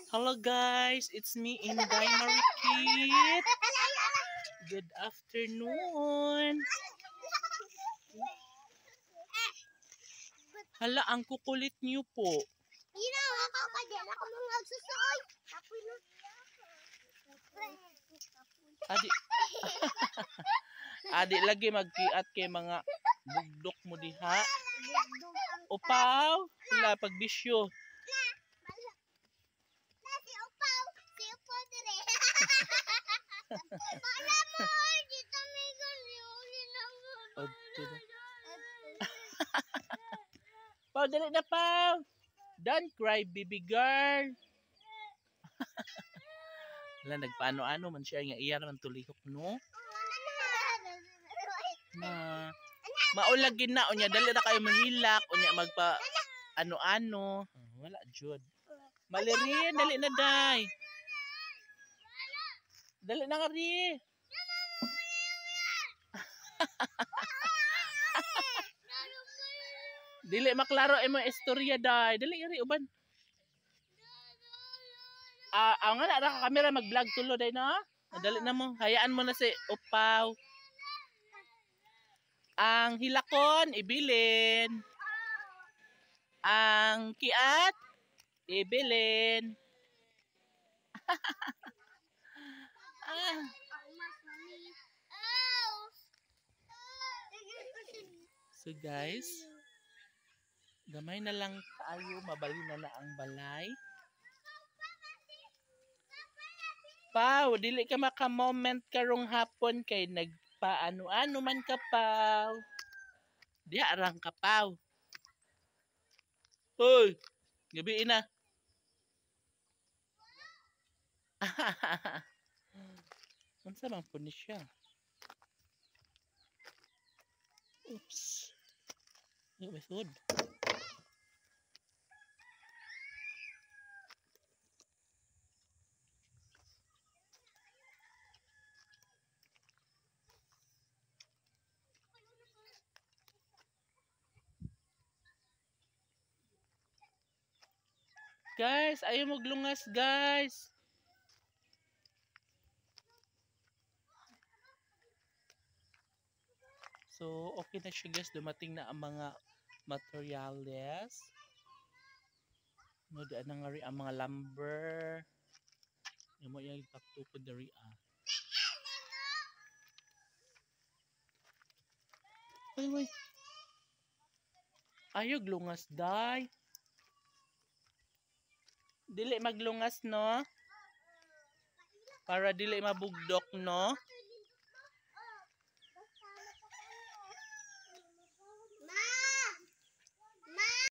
Hello guys, it's me Inday Marikit. Good afternoon. Hala, ang kukulit niyo po. Ako pa din. Ako mga magsusuoy. Adi, adi lagi magkiat kay mga bugdok mo diha. Upaw, wala pagbisyo. Si Upaw dire. Alam mo, dito may guli na mo. Pau, dali na Pau. Don't cry, baby girl. Wala, nagpaano-ano man siya nga iya naman tulihok, no? Na maulagin na unya, dali na kayo mahilak unya magpa ano-ano. Wala jud. Malirin, dali na day. Dali na nga ri. Dili maklaro imo istorya day. Dali ri uban. Ang nga na kamera mag-vlog tulo day na. Dali na mo. Hayaan mo na si Upaw. Ang hilakon ibilin. Ang kiat ibilin. So guys, gamay na lang tayo, mabali na ang balay. Pau, dili ka maka-moment karong hapon kay nagpaano-ano man ka, Pau. Di arang ka, Pau. Hoy, gabi na. Unsa man po ni siya? Oops. Yung mesod. Guys, ayaw maglungas, guys. So, okay na siya, guys. Dumating na ang mga materials. No, daan na nga rin ang mga lumber. Yung mo yung taktukod na rin, Uy. Ayaw glungas, day. Dili maglungas, no? Para dili mabugdok, no?